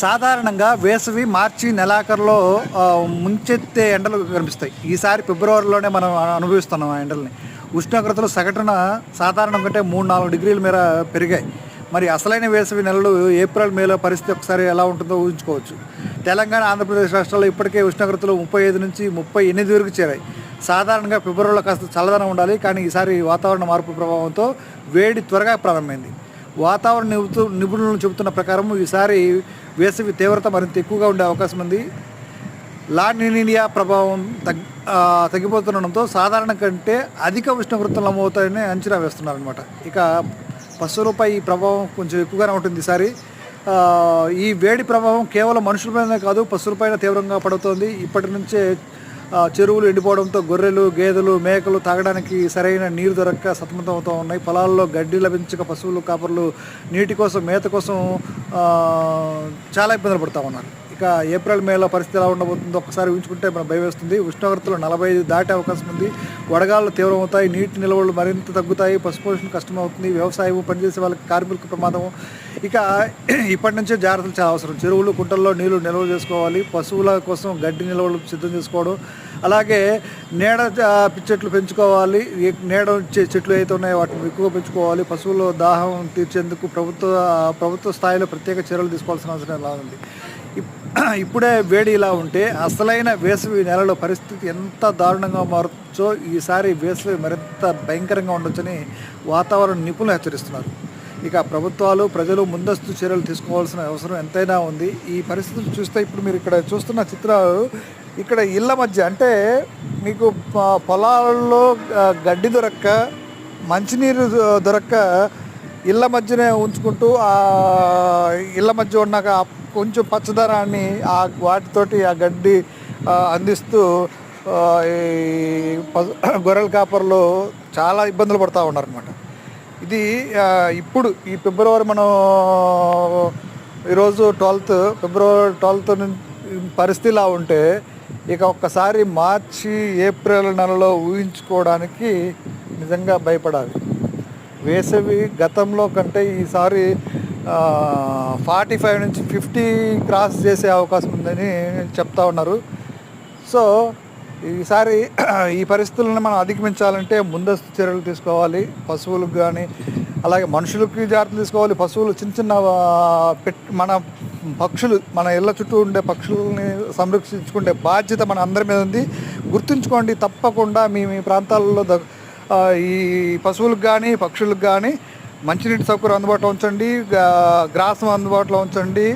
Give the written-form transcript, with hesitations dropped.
సాధారణంగా వేసవి మార్చి నెలాఖరులో ముంచెత్తే ఎండలు కనిపిస్తాయి. ఈసారి ఫిబ్రవరిలోనే మనం అనుభవిస్తున్నాం ఆ ఎండల్ని. ఉష్ణోగ్రతలు సగటున సాధారణం కంటే 3-4 డిగ్రీల మేర పెరిగాయి. మరి అసలైన వేసవి నెలలు ఏప్రిల్ మేలో పరిస్థితి ఒకసారి ఎలా ఉంటుందో ఊహించుకోవచ్చు. తెలంగాణ, ఆంధ్రప్రదేశ్ రాష్ట్రాల్లో ఇప్పటికే ఉష్ణోగ్రతలు 35 నుంచి 38 వరకు చేరాయి. సాధారణంగా ఫిబ్రవరిలో కాస్త చల్లదనం ఉండాలి, కానీ ఈసారి వాతావరణ మార్పు ప్రభావంతో వేడి త్వరగా ప్రారంభమైంది. వాతావరణ నిపుణులు చెబుతున్న ప్రకారం ఈసారి వేసవి తీవ్రత మరింత ఎక్కువగా ఉండే అవకాశం ఉంది. లా నినియా ప్రభావం తగ్గిపోతుండడంతో సాధారణ కంటే అధిక ఉష్ణోగ్రతలు నమోదవుతాయని అంచనా వేస్తున్నారనమాట. ఇక పశువులపై ఈ ప్రభావం కొంచెం ఎక్కువగానే ఉంటుంది ఈసారి. ఈ వేడి ప్రభావం కేవలం మనుషులపైనే కాదు, పశువులపైన తీవ్రంగా పడుతోంది. ఇప్పటి నుంచే చెరువులు ఎండిపోవడంతో గొర్రెలు, గేదెలు, మేకలు తాగడానికి సరైన నీరు దొరక్క సతమతం అవుతూ ఉన్నాయి. పొలాల్లో గడ్డి లభించక పశువులు, కాపర్లు నీటి కోసం, మేత కోసం చాలా ఇబ్బందులు పడుతూ ఉన్నారు. ఇక ఏప్రిల్ మేలో పరిస్థితి ఎలా ఉండబోతుందో ఒకసారి ఊహించుకుంటే మనం భయం వేస్తుంది. ఉష్ణోగ్రతలు 45 దాటే అవకాశం ఉంది. వడగాళ్ళు తీవ్రమవుతాయి, నీటి నిల్వలు మరింత తగ్గుతాయి, పశుపోషణ కష్టమవుతుంది, వ్యవసాయం పనిచేసే వాళ్ళకి కార్మికులకు ప్రమాదం. ఇక ఇప్పటి నుంచే జాగ్రత్తలు చాలా అవసరం. చెరువులు, కుంటల్లో నీళ్లు నిల్వ చేసుకోవాలి, పశువుల కోసం గడ్డి నిల్వలు సిద్ధం చేసుకోవడం, అలాగే నీడ చెట్లు పెంచుకోవాలి. నీడ చెట్లు అయితే ఉన్నాయో వాటిని ఎక్కువగా పెంచుకోవాలి. పశువుల దాహం తీర్చేందుకు ప్రభుత్వ స్థాయిలో ప్రత్యేక చర్యలు తీసుకోవాల్సిన అవసరం ఎలా ఉంది. ఇప్పుడే వేడి ఇలా ఉంటే అసలైన వేసవి నెలలో పరిస్థితి ఎంత దారుణంగా మారచ్చో ఈసారి వేసవి మరింత భయంకరంగా ఉండొచ్చని వాతావరణ నిపుణులు హెచ్చరిస్తున్నారు. ఇక ప్రభుత్వాలు, ప్రజలు ముందస్తు చర్యలు తీసుకోవాల్సిన అవసరం ఎంతైనా ఉంది. ఈ పరిస్థితులు చూస్తే ఇప్పుడు మీరు ఇక్కడ చూస్తున్న చిత్రాలు, ఇక్కడ ఇళ్ళ మధ్య అంటే మీకు పొలాల్లో గడ్డి దొరక్క, మంచినీరు దొరక్క ఇళ్ళ మధ్యనే ఉంచుకుంటూ ఆ ఇళ్ళ మధ్య ఉన్నాక కొంచెం పచ్చదనాన్ని వాటితోటి ఆ గడ్డి అందిస్తూ ఈ గొర్రెల కాపర్లు చాలా ఇబ్బందులు పడుతూ ఉన్నారనమాట. ఇది ఇప్పుడు ఈ ఫిబ్రవరి మనం ఈరోజు ఫిబ్రవరి 12 పరిస్థితిలా ఉంటే ఇక ఒక్కసారి మార్చి, ఏప్రిల్ నెలలో ఊహించుకోవడానికి నిజంగా భయపడాలి. వేసవి గతంలో కంటే ఈసారి 45 నుంచి 50 క్రాస్ చేసే అవకాశం ఉందని చెప్తా ఉన్నారు. సో ఈసారి ఈ పరిస్థితులను మనం అధిగమించాలంటే ముందస్తు చర్యలు తీసుకోవాలి. పశువులకు కానీ అలాగే మనుషులకి జాగ్రత్తలు తీసుకోవాలి. పశువులు చిన్న మన పక్షులు, మన ఇళ్ళ చుట్టూ ఉండే పక్షుల్ని సంరక్షించుకునే బాధ్యత మన అందరి మీద ఉంది. గుర్తుంచుకోండి, తప్పకుండా మీ ప్రాంతాలలో ఈ పశువులకు కానీ పక్షులకు కానీ మంచినీటి సౌకర్యం అందుబాటులో ఉంచండి, గ్రాసం అందుబాటులో ఉంచండి.